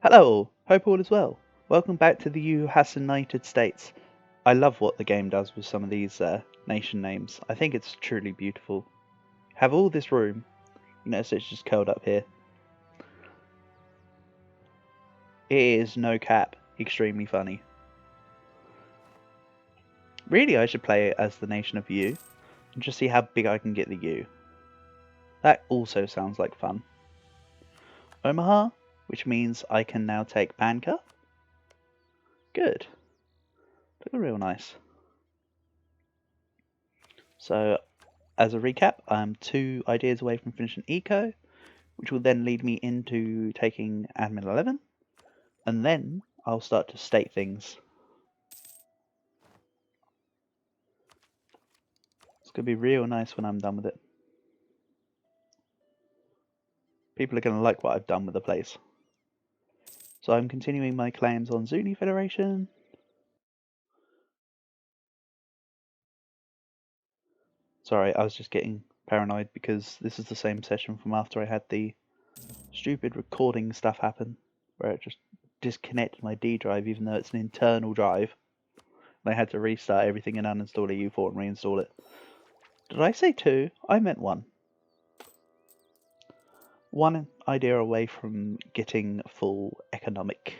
Hello, hope all is well. Welcome back to the United States. I love what the game does with some of these nation names. I think it's truly beautiful. Have all this room. You notice it's just curled up here. It is no cap, extremely funny. Really, I should play it as the nation of U and just see how big I can get the U. That also sounds like fun. Omaha, which means I can now take Banka. Good. Look real nice. So, as a recap, I'm 2 ideas away from finishing Eco, which will then lead me into taking Admin 11, and then I'll start to state things. It's going to be real nice when I'm done with it. People are going to like what I've done with the place. So I'm continuing my claims on Zuni Federation. Sorry, I was just getting paranoid because this is the same session from after I had the stupid recording stuff happen, where it just disconnected my D drive even though it's an internal drive. And I had to restart everything and uninstall EU4 and reinstall it. Did I say 2? I meant 1. 1 idea away from getting full economic.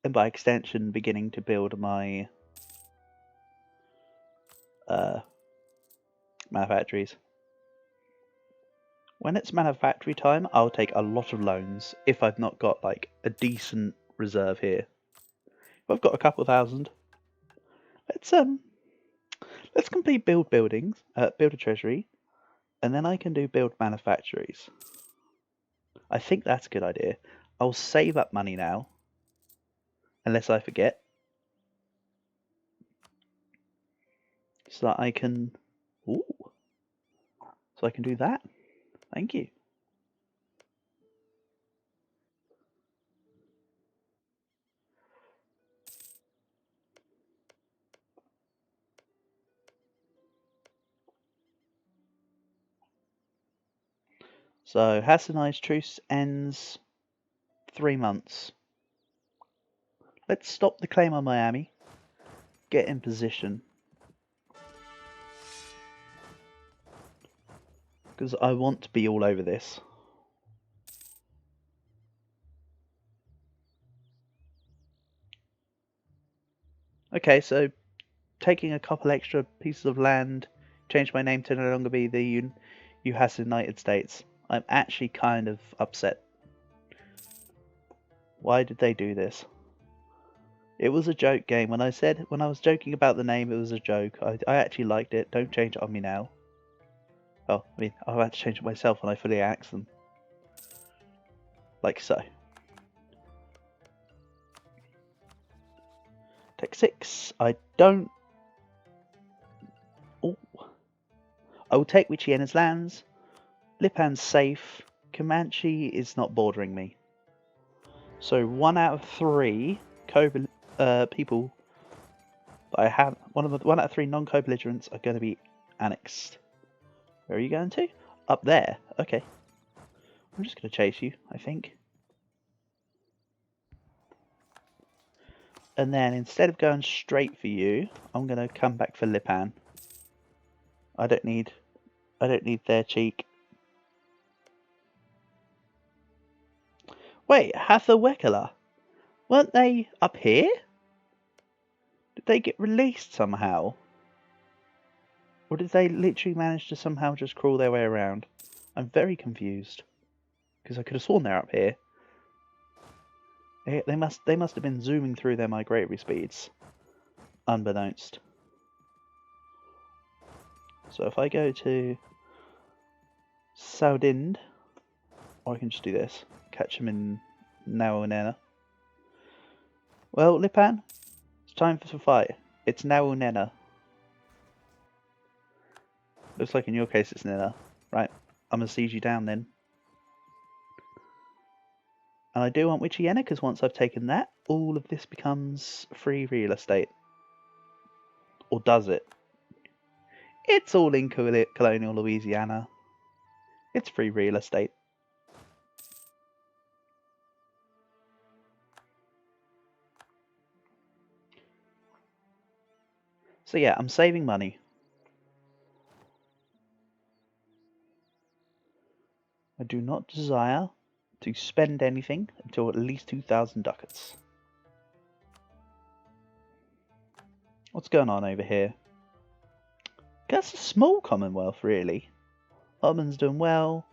And by extension, beginning to build my manufactories. When it's manufactory time, I'll take a lot of loans if I've not got like a decent reserve here. If I've got a couple thousand, let's complete build buildings, build a treasury, and then I can do build manufactories. I think that's a good idea. I'll save up money now, unless I forget, so that I can. Ooh, so I can do that. Thank you. So Hassanized truce ends 3 months. Let's stop the claim on Miami. Get in position. Because I want to be all over this. Okay, so taking a couple extra pieces of land, change my name to no longer be the United States. I'm actually kind of upset. Why did they do this? It was a joke game. When I was joking about the name, it was a joke. I actually liked it. Don't change it on me now. Oh, I mean, I'll have to change it myself when I fully axe them. Like so. Tech 6. I don't. Oh. I will take Wichiena's lands. Lipan's safe. Comanche is not bordering me. So 1 out of 3 people that I have, 1 out of 3 non-co-belligerents are going to be annexed. Where are you going to? Up there. Okay. I'm just going to chase you, I think. And then instead of going straight for you, I'm going to come back for Lipan. I don't need their cheek. Wait, Hatha weren't they up here? Did they get released somehow? Or did they literally manage to somehow just crawl their way around? I'm very confused. Because I could have sworn they're up here. They must have been zooming through their migratory speeds. Unbeknownst. So if I go to Saudind, or I can just do this. Catch them in Naonena. Well, Lipan, it's time for the fight. It's Naonena. Looks like in your case it's Nena. Right, I'm going to siege you down then. And I do want Wichiena, because once I've taken that, all of this becomes free real estate. Or does it? It's all in colonial Louisiana. It's free real estate. So yeah, I'm saving money. I do not desire to spend anything until at least 2,000 ducats. What's going on over here? That's a small Commonwealth, really. Ottoman's doing well.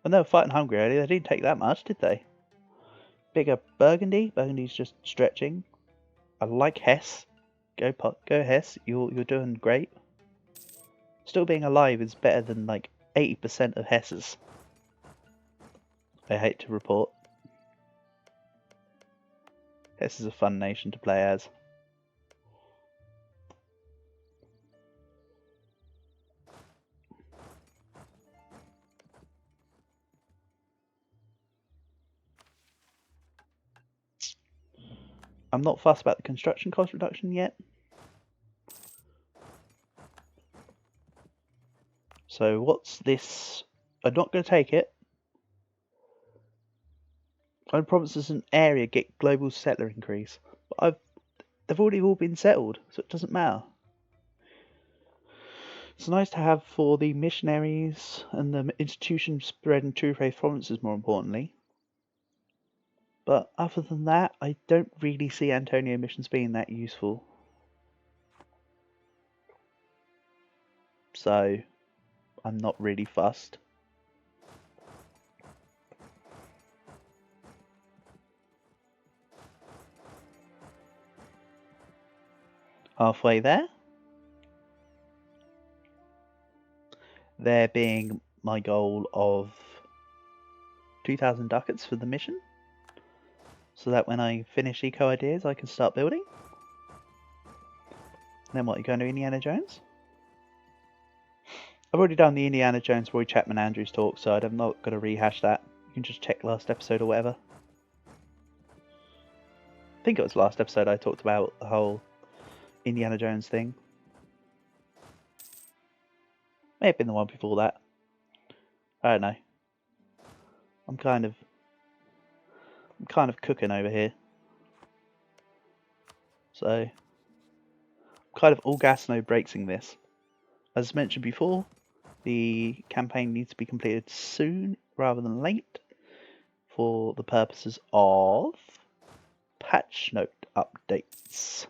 When they were fighting Hungary earlier, they didn't take that much, did they? Bigger Burgundy. Burgundy's just stretching. I like Hesse. Go Hesse. You're doing great. Still being alive is better than like 80% of Hesse's. I hate to report. Hesse is a fun nation to play as. I'm not fussed about the construction cost reduction yet. So what's this? I'm not going to take it. One province as an area get global settler increase. But they've already all been settled, so it doesn't matter. It's nice to have for the missionaries and the institutions spread in two faith provinces, more importantly. But other than that, I don't really see Antonio missions being that useful. So I'm not really fussed. Halfway there. There being my goal of 2,000 ducats for the mission, so that when I finish Eco Ideas I can start building. Then what, you going to Indiana Jones? I've already done the Indiana Jones Roy Chapman Andrews talk, so I'm not going to rehash that. You can just check last episode or whatever. I think it was last episode I talked about the whole Indiana Jones thing. May have been the one before that. I don't know. I'm kind of cooking over here. So I'm kind of all gas, no brakesing this. As mentioned before, the campaign needs to be completed soon rather than late for the purposes of patch note updates.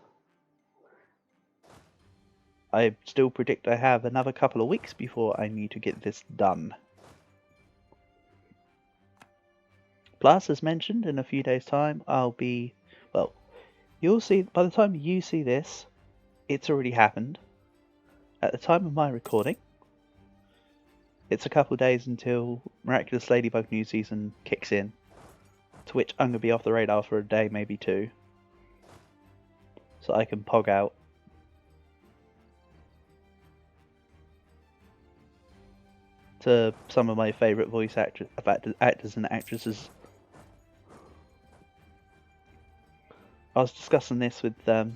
I still predict I have another couple of weeks before I need to get this done. Plus, as mentioned, in a few days' time, I'll be, well, you'll see, by the time you see this, it's already happened. At the time of my recording, it's a couple of days until Miraculous Ladybug new season kicks in, to which I'm going to be off the radar for a day, maybe two, so I can pog out. To some of my favourite voice actors and actresses. I was discussing this with that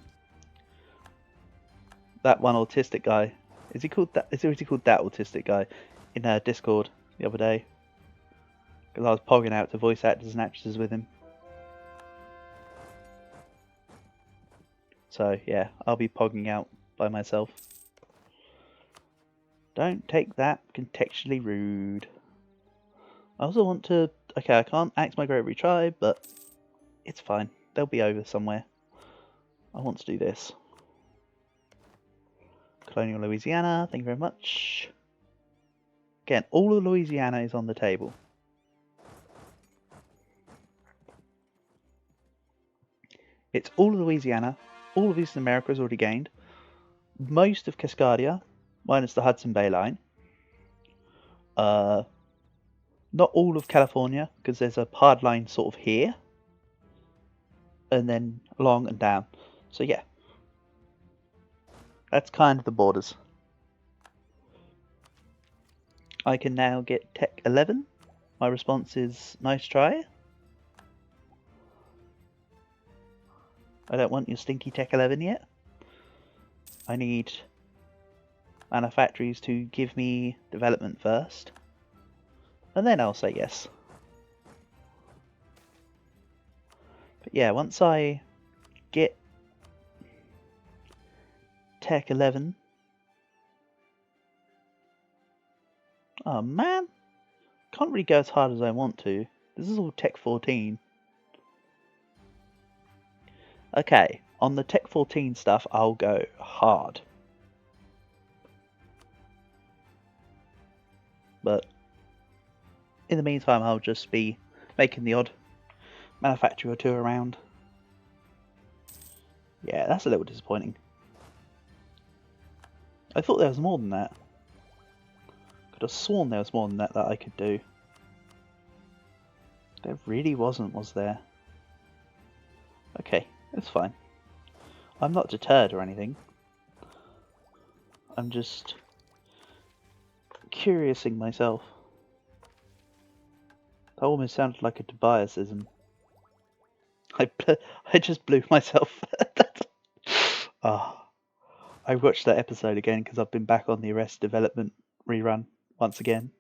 one autistic guy. Is he called that autistic guy in Discord the other day? Because I was pogging out to voice actors and actresses with him. So yeah, I'll be pogging out by myself. Don't take that contextually rude. I also want to... Okay, I can't axe my Great Retribe, but it's fine. They'll be over somewhere. I want to do this. Colonial Louisiana, thank you very much. Again, all of Louisiana is on the table. It's all of Louisiana. All of Eastern America is already gained. Most of Cascadia, minus the Hudson Bay line. Not all of California, because there's a hard line sort of here. And then along and down. So yeah. That's kind of the borders. I can now get Tech 11. My response is, nice try. I don't want your stinky Tech 11 yet. I need manufactories to give me development first. And then I'll say yes. But yeah, once I get Tech 11. Oh man, can't really go as hard as I want to. This is all Tech 14. Okay, on the Tech 14 stuff, I'll go hard. But in the meantime, I'll just be making the odd manufacturer two around. Yeah, that's a little disappointing. I thought there was more than that. Could have sworn there was more than that I could do. There really wasn't, was there? Okay, it's fine. I'm not deterred or anything. I'm just curiousing myself. That almost sounded like a Tobiasism. I just blew myself. Oh, I watched that episode again because I've been back on the Arrested Development rerun once again.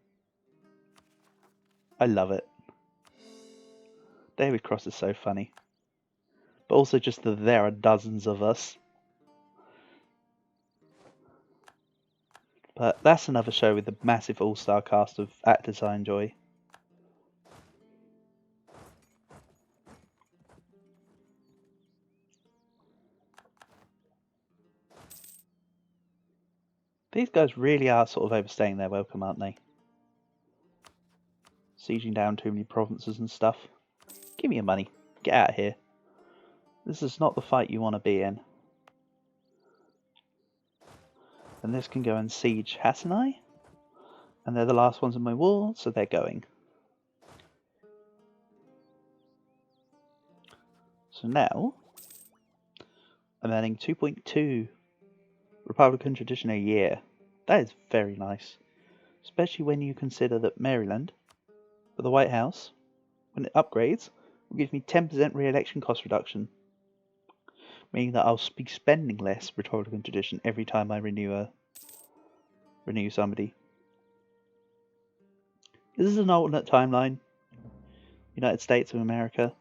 I love it. David Cross is so funny. But also just that there are dozens of us. But that's another show with a massive all-star cast of actors I enjoy. These guys really are sort of overstaying their welcome, aren't they? Sieging down too many provinces and stuff. Give me your money. Get out of here. This is not the fight you want to be in. And this can go and siege Hassanai. And they're the last ones on my wall, so they're going. So now, I'm earning 2.2 Republican tradition a year. That is very nice. Especially when you consider that Maryland, for the White House, when it upgrades, will give me 10% re-election cost reduction. Meaning that I'll be spending less Republican tradition every time I renew somebody. This is an alternate timeline. United States of America.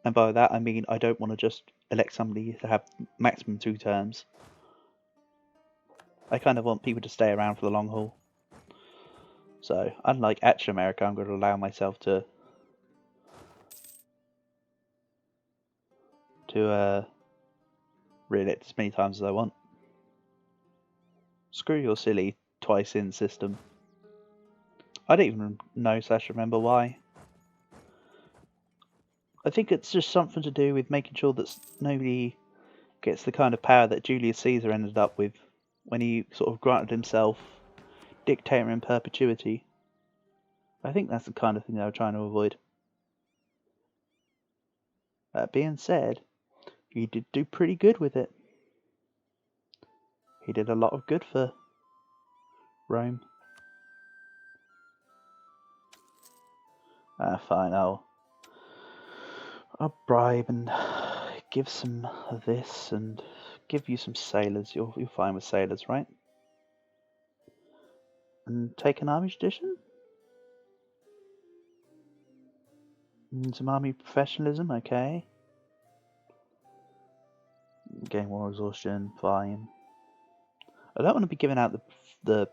And by that I mean I don't want to just elect somebody to have maximum 2 terms. I kind of want people to stay around for the long haul. So, unlike actual America, I'm going to allow myself to re-elect as many times as I want. Screw your silly twice in system. I don't even know / remember why. I think it's just something to do with making sure that nobody gets the kind of power that Julius Caesar ended up with when he sort of granted himself dictator in perpetuity. I think that's the kind of thing they were trying to avoid. That being said, he did do pretty good with it. He did a lot of good for Rome. Fine, I'll bribe and give some of this and give you some sailors. You're fine with sailors, right? And take an army tradition? And some army professionalism, okay. Gain war exhaustion, fine. I don't want to be giving out the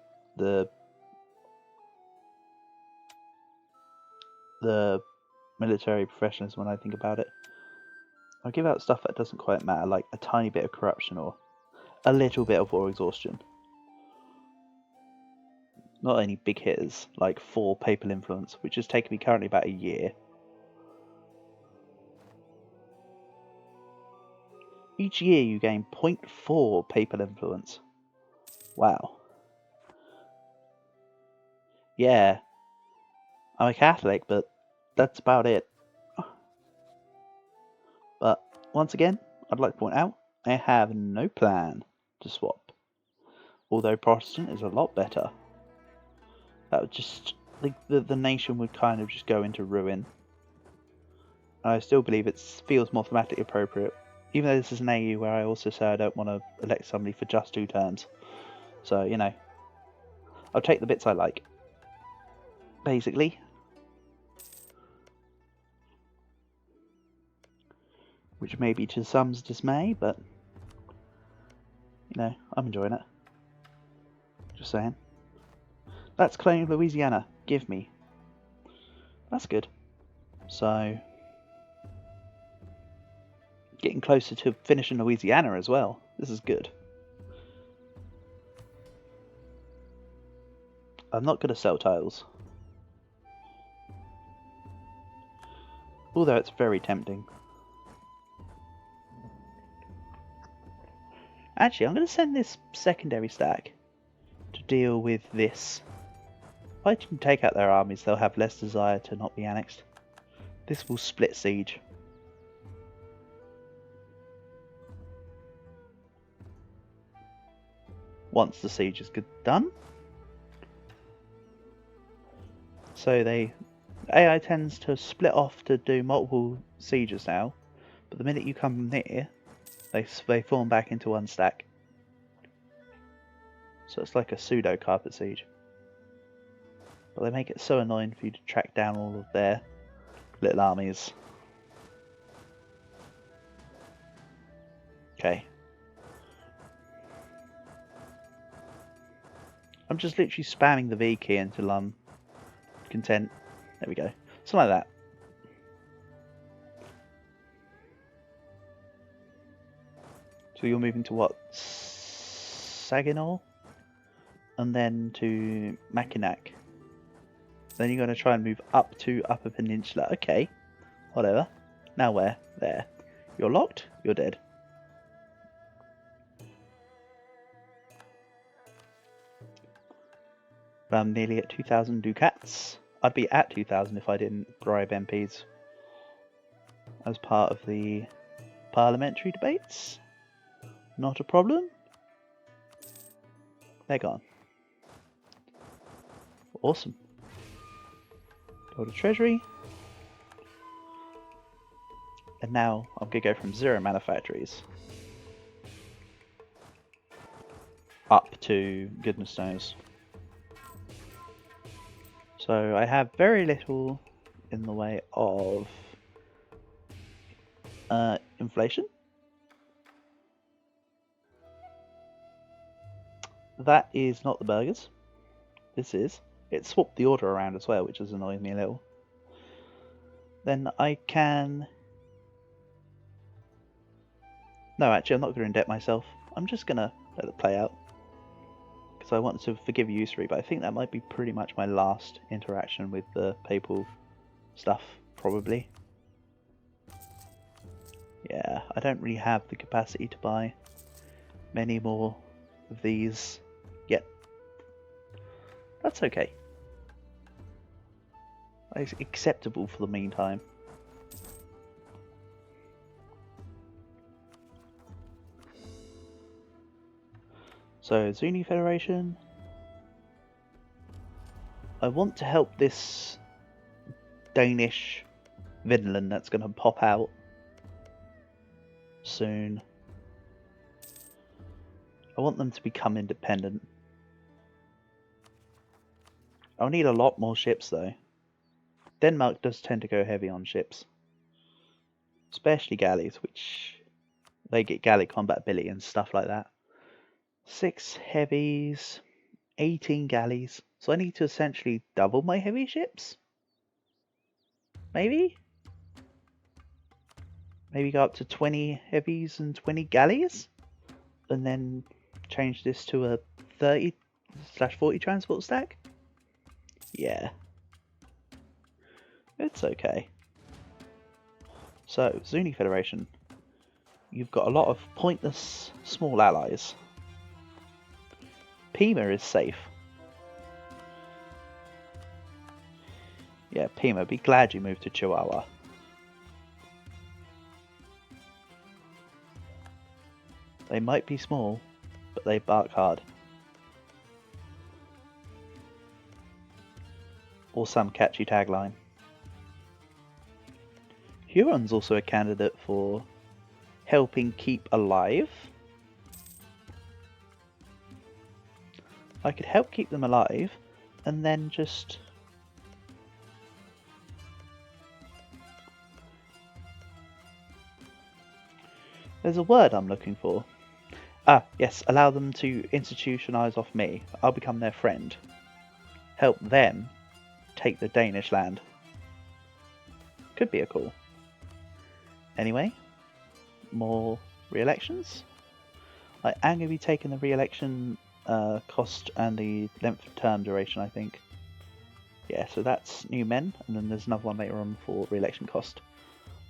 military professionalism when I think about it. I'll give out stuff that doesn't quite matter, like a tiny bit of corruption or a little bit of war exhaustion. Not any big hitters, like 4 papal influence, which has taken me currently about a year. Each year you gain 0.4 papal influence. Wow. Yeah. I'm a Catholic, but that's about it. But once again, I'd like to point out, I have no plan to swap. Although Protestant is a lot better. That would just, the nation would kind of just go into ruin. I still believe it feels more thematically appropriate. Even though this is an AU where I also say I don't want to elect somebody for just 2 terms. So, you know, I'll take the bits I like. Basically. Which may be to some's dismay, but, you No, I'm enjoying it. Just saying. That's claiming Louisiana. Give me. That's good. So, getting closer to finishing Louisiana as well. This is good. I'm not going to sell tiles. Although it's very tempting. Actually, I'm going to send this secondary stack to deal with this. If I can take out their armies, they'll have less desire to not be annexed. This will split siege. Once the siege is done. So AI tends to split off to do multiple sieges now, but the minute you come near, they form back into one stack. So it's like a pseudo carpet siege. But they make it so annoying for you to track down all of their little armies. Okay. I'm just literally spamming the V key until I'm content. There we go. Something like that. So you're moving to what? Saginaw? And then to Mackinac. Then you're going to try and move up to Upper Peninsula. Okay. Whatever. Now where? There. You're locked? You're dead. But I'm nearly at 2,000 ducats. I'd be at 2,000 if I didn't bribe MPs as part of the parliamentary debates. Not a problem. They're gone. Awesome. Go to Treasury. And now I'm going to go from 0 manufactories up to goodness knows. So I have very little in the way of inflation. That is not the burgers. This is. It swapped the order around as well, which is annoying me a little. Then I can... No, actually, I'm not going to indebt myself. I'm just going to let it play out. Because I want to forgive usury, but I think that might be pretty much my last interaction with the papal stuff, probably. Yeah, I don't really have the capacity to buy many more of these yet. That's okay. It's acceptable for the meantime. So, Zuni Federation. I want to help this Danish Vinland that's going to pop out soon. I want them to become independent. I'll need a lot more ships though. Denmark does tend to go heavy on ships. Especially galleys, which they get galley combat ability and stuff like that. 6 heavies, 18 galleys. So I need to essentially double my heavy ships? Maybe? Maybe go up to 20 heavies and 20 galleys? And then change this to a 30/40 transport stack? Yeah. It's okay. So, Zuni Federation. You've got a lot of pointless small allies. Pima is safe. Yeah, Pima, be glad you moved to Chihuahua. They might be small, but they bark hard. Or some catchy tagline. Huron's also a candidate for helping keep alive. I could help keep them alive, and then just... There's a word I'm looking for. Ah, yes, allow them to institutionalize off me. I'll become their friend. Help them take the Danish land. Could be a call. Anyway, more re-elections. I am going to be taking the re-election cost and the length of term duration, I think. Yeah, so that's new men, and then there's another one later on for re-election cost.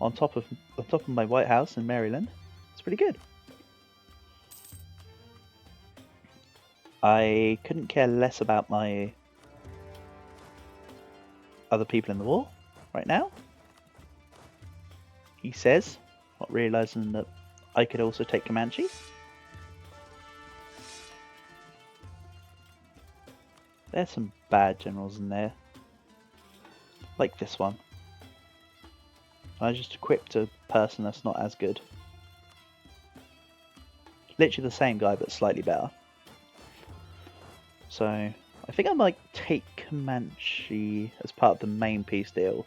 On top of my White House in Maryland, it's pretty good. I couldn't care less about my other people in the war right now. He says, not realizing that I could also take Comanche. There's some bad generals in there, like this one. I just equipped a person that's not as good. Literally the same guy, but slightly better. So I think I might take Comanche as part of the main peace deal.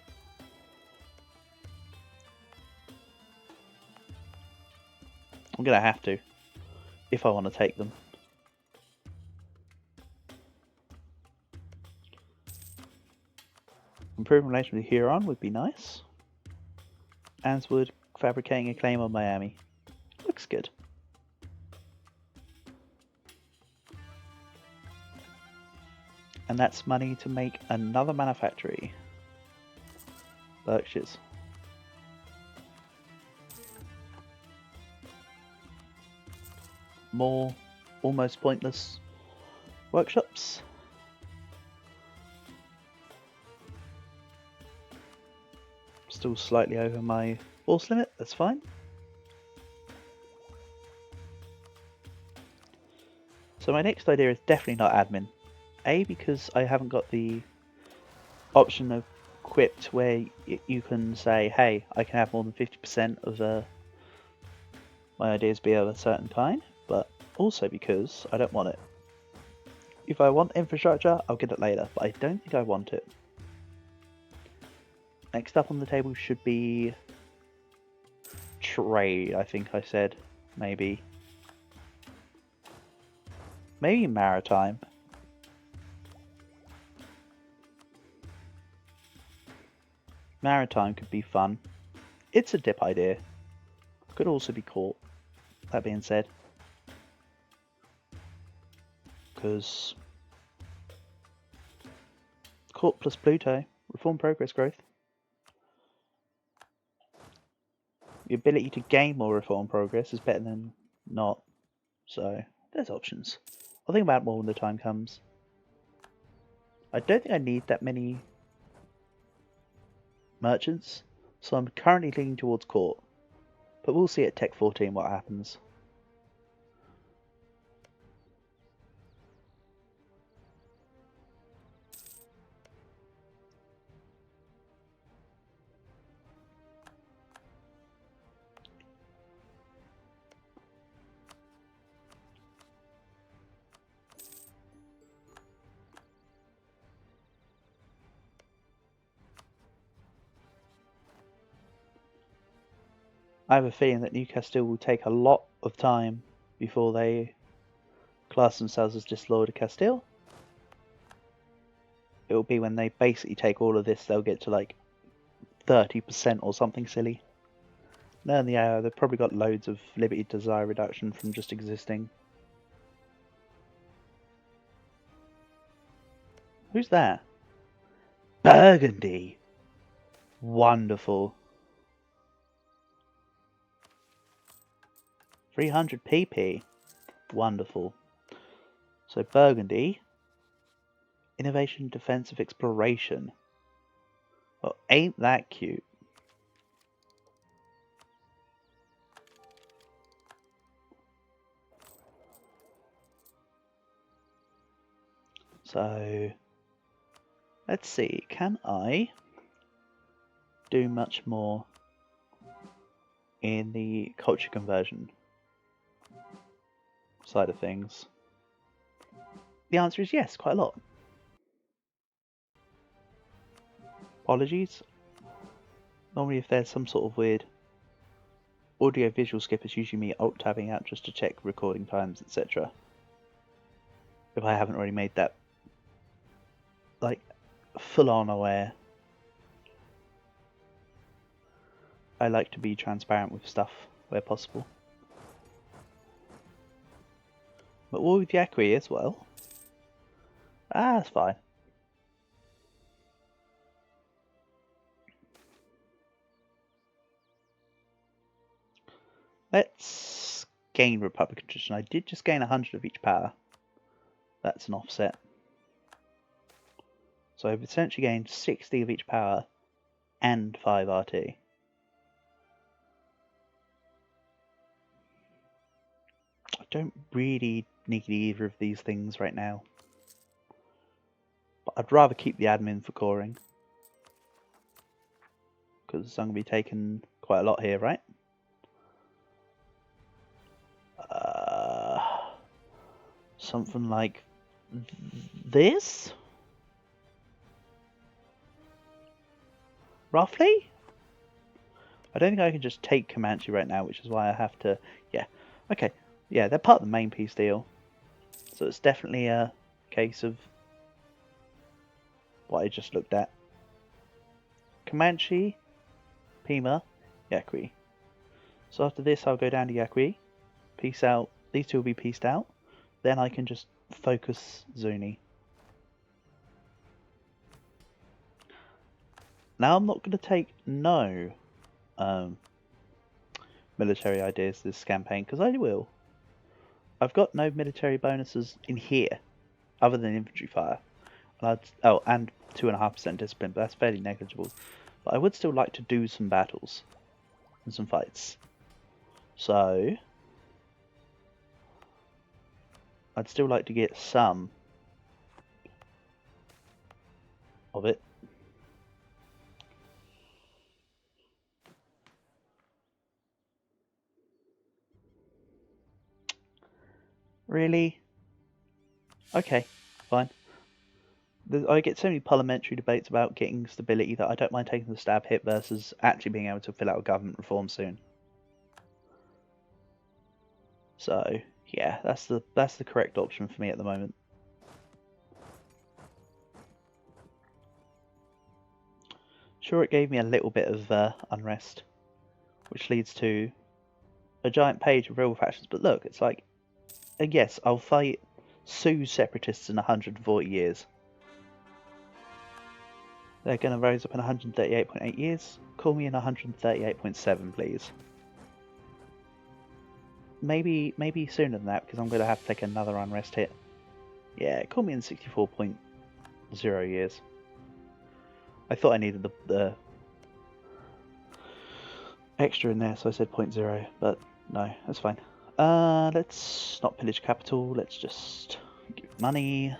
I'm gonna have to, if I want to take them. Improving relations with Huron would be nice. As would fabricating a claim on Miami. Looks good. And that's money to make another manufactory. Berkshires. More almost pointless workshops. Still slightly over my force limit, that's fine. So my next idea is definitely not admin. A, because I haven't got the option equipped where you can say, hey, I can have more than 50% of my ideas be of a certain kind, but also because I don't want it. If I want infrastructure, I'll get it later, but I don't think I want it. Next up on the table should be trade, I think I said. Maybe maritime. Maritime could be fun. It's a dip idea. Could also be court, that being said. Because court plus Pluto, reform, progress, growth. The ability to gain more reform progress is better than not. So there's options. I'll think about it more when the time comes. I don't think I need that many merchants, so I'm currently leaning towards court. But we'll see at Tech 14 what happens. I have a feeling that Newcastle will take a lot of time before they class themselves as disloyal to Castile. It will be when they basically take all of this, they'll get to like 30% or something silly. No, yeah, they've probably got loads of liberty desire reduction from just existing. Who's that? Burgundy! Wonderful. 300 PP. Wonderful. So Burgundy. Innovation, defensive, exploration. Well, ain't that cute? So let's see, can I do much more in the culture conversion side of things? The answer is yes, quite a lot. Apologies. Normally if there's some sort of weird Audio visual skip is usually me alt tabbing out just to check recording times, etc. If I haven't already made that like full on aware. I like to be transparent with stuff where possible. But what with Yakri as well? Ah, that's fine. Let's gain Republican tradition. I did just gain 100 of each power. That's an offset. So I've essentially gained 60 of each power and 5 RT. I don't really need either of these things right now. But I'd rather keep the admin for coring. Because I'm going to be taking quite a lot here, right? Something like this? Roughly? I don't think I can just take Comanche right now, which is why I have to... Yeah, okay. Yeah, they're part of the main piece deal. So it's definitely a case of what I just looked at. Comanche, Pima, Yakri. So after this I'll go down to Yakri, peace out. These two will be pieced out. Then I can just focus Zuni. Now I'm not going to take no military ideas this campaign, because I will. I've got no military bonuses in here, other than infantry fire. And and 2.5% discipline, but that's fairly negligible. But I would still like to do some battles and some fights. So I'd still like to get some of it. Really? Okay, fine. I get so many parliamentary debates about getting stability that I don't mind taking the stab hit versus actually being able to fill out a government reform soon. So yeah, that's the correct option for me at the moment. Sure, it gave me a little bit of unrest, which leads to a giant page of rebel factions. But look, it's like, yes, I'll fight Sioux separatists in 140 years. They're going to rise up in 138.8 years. Call me in 138.7, please. Maybe sooner than that, because I'm going to have to take another unrest hit. Yeah, call me in 64.0 years. I thought I needed the extra in there, so I said 0.0, but no, that's fine. Let's not pillage capital, let's just give money.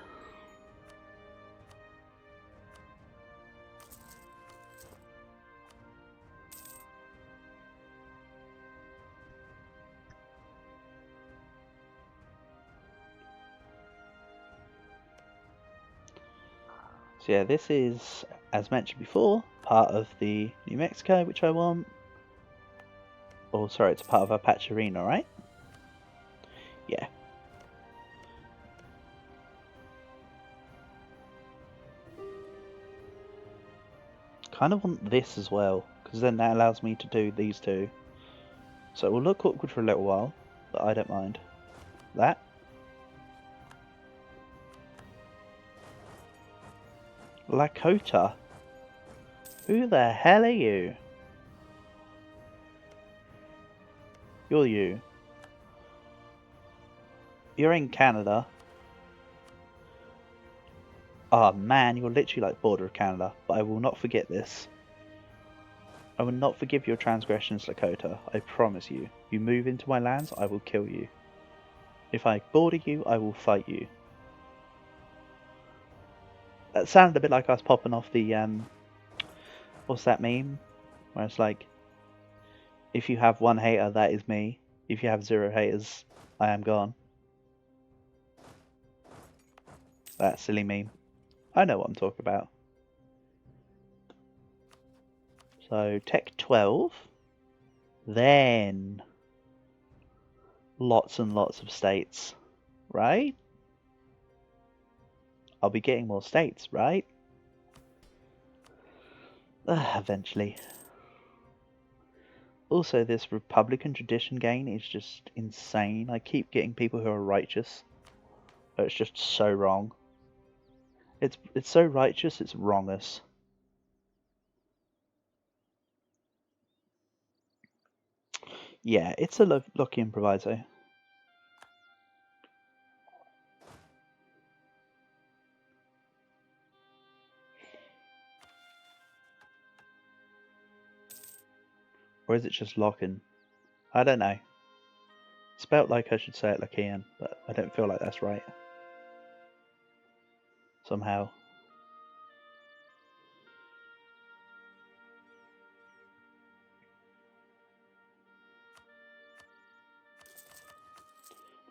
So yeah, this is, as mentioned before, part of the New Mexico, which I want. Oh, sorry, it's part of Apache Arena, right? Yeah. Kind of want this as well, because then that allows me to do these two. So it will look awkward for a little while, but I don't mind. That. Lakota? Who the hell are you? You're you. You're in Canada. Oh man, you're literally like border of Canada, but I will not forget this. I will not forgive your transgressions, Lakota. I promise you. You move into my lands, I will kill you. If I border you, I will fight you. That sounded a bit like us popping off the, what's that meme? Where it's like, if you have one hater, that is me. If you have 0 haters, I am gone. That silly meme. I know what I'm talking about. So, Tech 12. Then lots and lots of states, right? I'll be getting more states, right? Eventually. Also, this Republican tradition gain is just insane. I keep getting people who are righteous, but it's just so wrong. It's so righteous, it's wrongous. Yeah, it's a lucky improviso. Or is it just locking? I don't know. It's spelt like I should say it like Ian, but I don't feel like that's right. Somehow.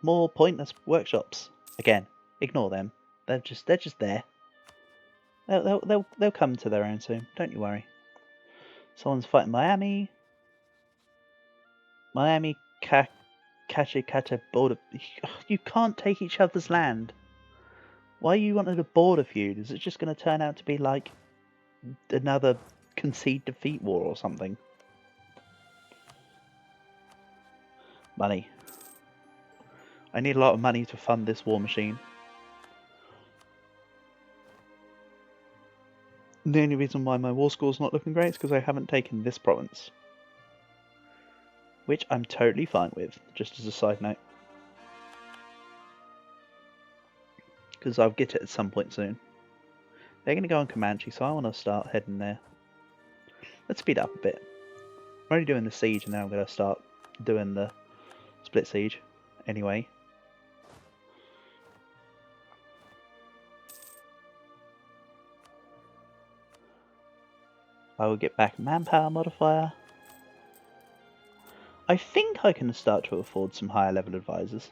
More pointless workshops. Again, ignore them. They're just there. They'll come to their own soon. Don't you worry. Someone's fighting Miami. Miami, Kachikata border. You can't take each other's land. Why you wanted a border feud? Is it just going to turn out to be like another concede defeat war or something? Money. I need a lot of money to fund this war machine. The only reason why my war score's not looking great is because I haven't taken this province. Which I'm totally fine with, just as a side note. Because I'll get it at some point soon. They're going to go on Comanche, so I want to start heading there. Let's speed up a bit. I'm already doing the siege, and now I'm going to start doing the split siege. Anyway. I will get back manpower modifier. I think I can start to afford some higher level advisors.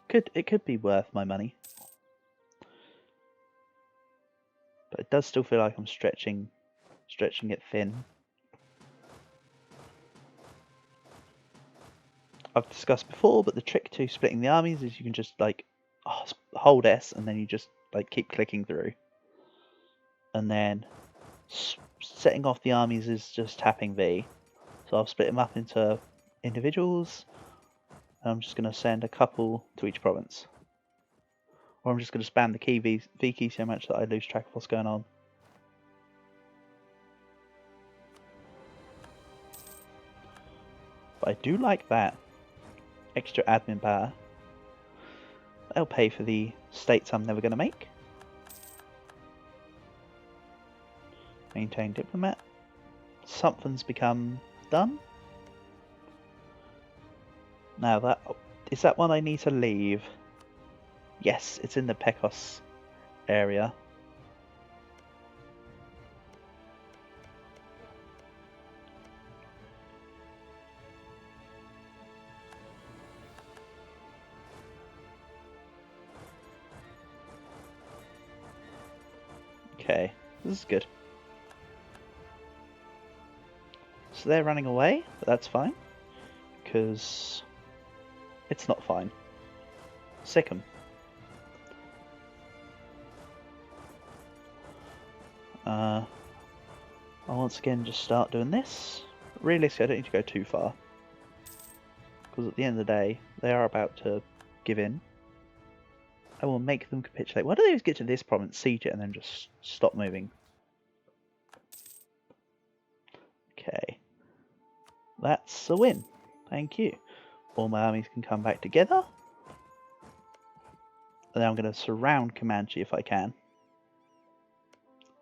It could be worth my money. But it does still feel like I'm stretching it thin. I've discussed before, but the trick to splitting the armies is you can just like hold S and then you just like keep clicking through. And then setting off the armies is just tapping V. So I'll split them up into individuals. And I'm just going to send a couple to each province. Or I'm just going to spam the V key so much that I lose track of what's going on. But I do like that. Extra admin power. That'll pay for the states I'm never going to make. Maintain diplomat. Something's become done. Now is that one I need to leave? Yes, it's in the Pecos area. Okay, this is good. So they're running away, but that's fine. Because it's not fine. Sick 'em. I'll once again just start doing this. Realistically, I don't need to go too far. Because at the end of the day, they are about to give in. I will make them capitulate. Why do they always get to this province, siege it, and then just stop moving? Okay. That's a win. Thank you. All my armies can come back together. And then I'm going to surround Comanche if I can.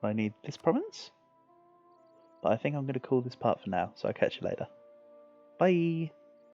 I need this province. But I think I'm going to call this part for now, so I'll catch you later. Bye!